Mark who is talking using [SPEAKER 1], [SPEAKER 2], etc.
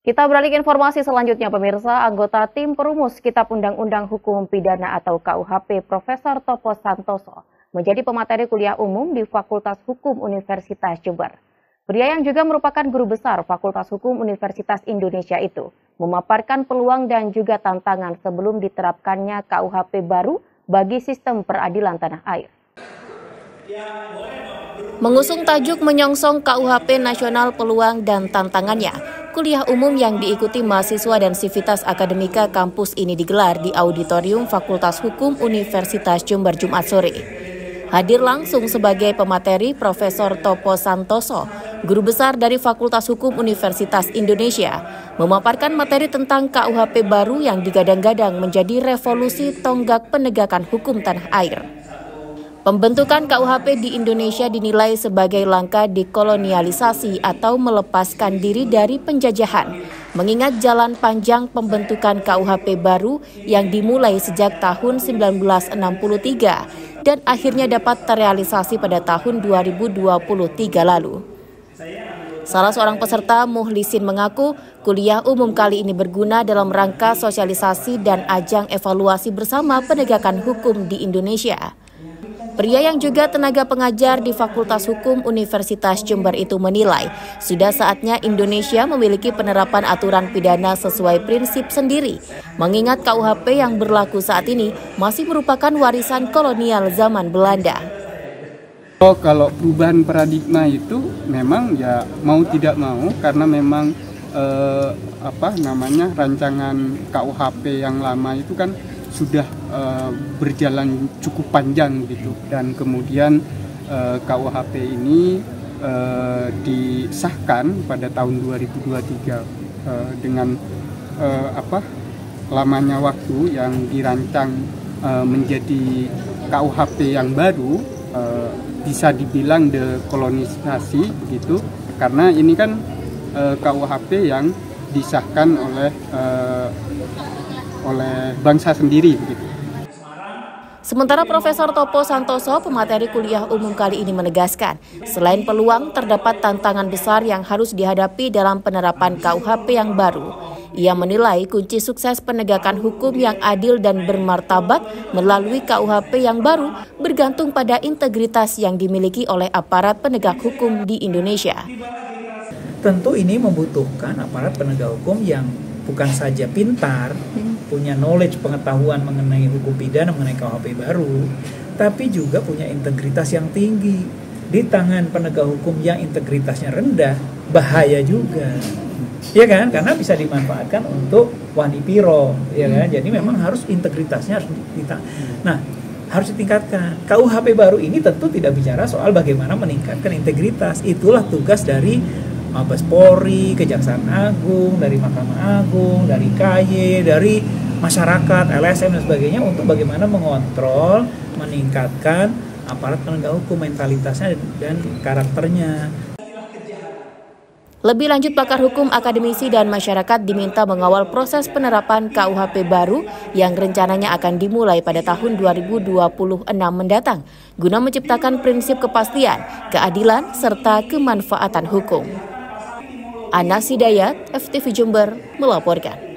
[SPEAKER 1] Kita beralih ke informasi selanjutnya, pemirsa. Anggota Tim Perumus Kitab Undang-Undang Hukum Pidana atau KUHP Profesor Topo Santoso menjadi pemateri kuliah umum di Fakultas Hukum Universitas Jember. Pria yang juga merupakan guru besar Fakultas Hukum Universitas Indonesia itu memaparkan peluang dan juga tantangan sebelum diterapkannya KUHP baru bagi sistem peradilan tanah air. Mengusung tajuk menyongsong KUHP Nasional Peluang dan Tantangannya, kuliah umum yang diikuti mahasiswa dan sivitas akademika kampus ini digelar di Auditorium Fakultas Hukum Universitas Jember Jumat sore. Hadir langsung sebagai pemateri Profesor Topo Santoso, guru besar dari Fakultas Hukum Universitas Indonesia, memaparkan materi tentang KUHP baru yang digadang-gadang menjadi revolusi tonggak penegakan hukum tanah air. Pembentukan KUHP di Indonesia dinilai sebagai langkah dekolonialisasi atau melepaskan diri dari penjajahan, mengingat jalan panjang pembentukan KUHP baru yang dimulai sejak tahun 1963 dan akhirnya dapat terrealisasi pada tahun 2023 lalu. Salah seorang peserta, Muhlisin, mengaku kuliah umum kali ini berguna dalam rangka sosialisasi dan ajang evaluasi bersama penegakan hukum di Indonesia. Pria yang juga tenaga pengajar di Fakultas Hukum Universitas Jember itu menilai sudah saatnya Indonesia memiliki penerapan aturan pidana sesuai prinsip sendiri, mengingat KUHP yang berlaku saat ini masih merupakan warisan kolonial zaman Belanda.
[SPEAKER 2] Kalau perubahan paradigma itu memang ya mau tidak mau, karena memang rancangan KUHP yang lama itu kan sudah berjalan cukup panjang gitu, dan kemudian KUHP ini disahkan pada tahun 2023 dengan lamanya waktu yang dirancang menjadi KUHP yang baru, bisa dibilang dekolonisasi begitu, karena ini kan KUHP yang disahkan oleh bangsa sendiri begitu.
[SPEAKER 1] Sementara Profesor Topo Santoso, pemateri kuliah umum kali ini, menegaskan selain peluang terdapat tantangan besar yang harus dihadapi dalam penerapan KUHP yang baru. Ia menilai kunci sukses penegakan hukum yang adil dan bermartabat melalui KUHP yang baru bergantung pada integritas yang dimiliki oleh aparat penegak hukum di Indonesia.
[SPEAKER 3] Tentu ini membutuhkan aparat penegak hukum yang bukan saja pintar, punya knowledge, pengetahuan mengenai hukum pidana, mengenai KUHP baru, tapi juga punya integritas yang tinggi. Di tangan penegak hukum yang integritasnya rendah, bahaya juga. Ya kan? Karena bisa dimanfaatkan untuk wanipiro, ya kan? Jadi memang harus integritasnya harus harus ditingkatkan. KUHP baru ini tentu tidak bicara soal bagaimana meningkatkan integritas. Itulah tugas dari Mabes Polri, Kejaksaan Agung, dari Mahkamah Agung, dari KY, dari masyarakat, LSM dan sebagainya, untuk bagaimana mengontrol, meningkatkan aparat penegak hukum, mentalitasnya dan karakternya.
[SPEAKER 1] Lebih lanjut, pakar hukum, akademisi, dan masyarakat diminta mengawal proses penerapan KUHP baru yang rencananya akan dimulai pada tahun 2026 mendatang, guna menciptakan prinsip kepastian, keadilan, serta kemanfaatan hukum. Anas Hidayat, FTV Jember, melaporkan.